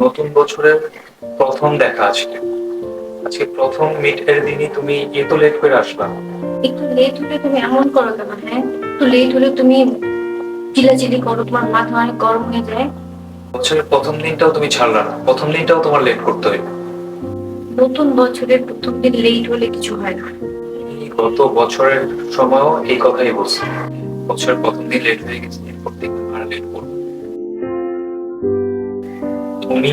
নতুন বছরের প্রথম দেখা আজকে। আজকে প্রথম মিটের দিনই তুমি এত লেট করে আসবা। একটু লেট হলে তুমি এমন করো কেন? হ্যাঁ, একটু লেট হলে তুমি চিল্লাচিল্লি করো, তোমার মাথা অনেক গরম হয়ে যায়। বছরের প্রথম দিনটাও তুমি ছাড়লা না, প্রথম দিনটাও তোমার লেট করতে হইবে। নতুন বছরের প্রথম দিন লেট হলে কিছু হয় না। এই গত বছরের সময়ও এই কথাই বলছি, বছরের প্রথম দিন লেট হয়ে গেছে, এরপর থেকে আর লেট করবে না। তুমি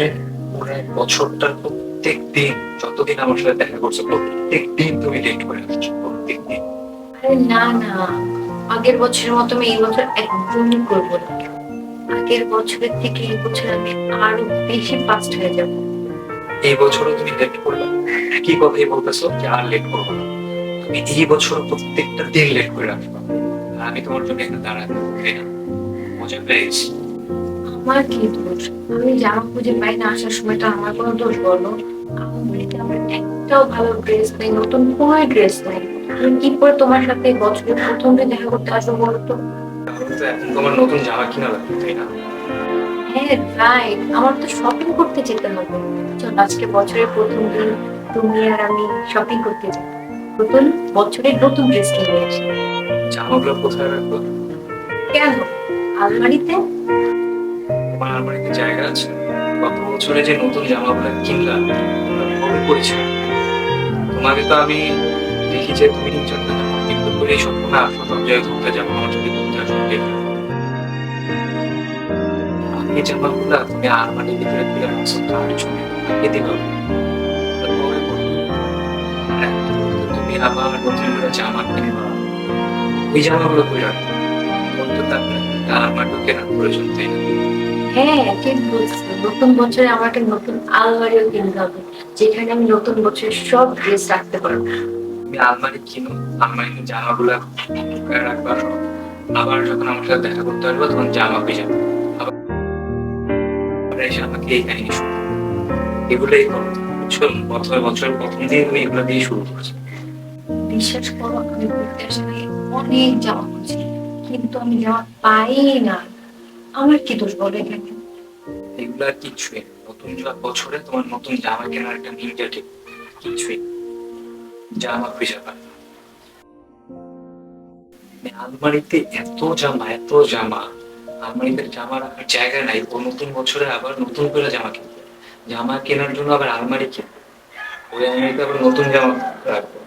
পুরো এক বছরটার প্রত্যেক দিন যতদিন আমার সাথে দেখা করছো প্রত্যেক দিন তুমি লেট করে আসছো, প্রত্যেক দিন। আরে না না, আগের বছরের মতো আমি এই বছর একদমই করবো না। আগের বছরের থেকে এই বছর আমি আরো বেশি ফাস্ট হয়ে যাবো। এই বছরও তুমি লেট করবে, একই কথাই বলতেছো যে আর লেট করবো না। তুমি এই বছর প্রত্যেকটা দিন লেট করে আসবা, আর আমি তোমার জন্য এখানে দাঁড়াবো, তাই না? মজা পেয়ে গেছি। আমার কি দোষ? আমি জামা খুঁজে পাই না, আসার সময়টা আমার কোনো দোষ বলো? আলমারিতে আমার একটাও ভালো ড্রেস নেই, নতুন কোনো ড্রেস নেই। আমি কি করে তোমার সাথে বছরের প্রথম দিন দেখা করতে আসবো বলো তো? তাহলে তো এখন তোমার নতুন জামা কিনা লাগবে, তাই না? হ্যাঁ রাইট, আমার তো শপিং করতে যেতে হবে। চল আজকে বছরের প্রথম দিন তুমি আর আমি শপিং করতে যাই, নতুন বছরের নতুন ড্রেস কিনে আসি। জামাগুলো কোথায় রাখবো? কেন? আলমারিতে। তোমার আলমারিতে জায়গা আছে? গত বছরে যে নতুন জামাগুলো কিনলাম ওগুলো আমি কবে পরেছি? তোমাকে তো আমি দেখি যে তুমি জন্য জামা কিনতে করেই সবসময় আসো, সব জায়গায় ঘুরতে যাবো, আমার সাথে ঘুরতে আসো, এই জামাগুলা তুমি আলমারির ভিতরে তুলে রাখছো কার জন্য? তাকে দিবা? ওটা কবে পরবে? আর একটা তো তুমি আবার নতুন করে জামা কিনবা, ওই জামাগুলো কই রাখবে? ওর তো তারপরে আলমারিও কেনার প্রয়োজন, তাই না? হ্যাঁ ঠিক বলছো, নতুন বছরে আমাকে নতুন আলমারিও কিনতে হবে, যেখানে আমি নতুন বছরের সব ড্রেস রাখতে পারবো। তুমি আলমারি কিনো, আলমারিতে জামাগুলা ঢুকায় রাখবা সব। আবার যখন আমার সাথে দেখা করতে আসবে তখন জামা পেয়ে যাবে, আবার এসে আমাকে এই কাহিনী শুনো, এগুলোই করো। বুঝছো? বছরের প্রথম দিন তুমি এগুলো দিয়ে শুরু করছো। বিশ্বাস করো, আমি ঘুরতে আসে অনেক জামা খুঁজি, কিন্তু আমি জামা পাই না। আমার কি দোষ বলো এখানে? এগুলো আর কিছুই না। নতুন বছরে তোমার নতুন জামা কেনার একটা নিয়মটা ঠিক কিছুই না। জামা খুঁজে পায় না। মানে আলমারিতে এত জামা, এত জামা, আলমারিতে জামা রাখার জায়গা নাই। ও নতুন বছরে আবার নতুন করে জামা কিনবে, জামা কেনার জন্য আবার আলমারি কিনবে, ওই আলমারিতে আবার নতুন জামা রাখবে।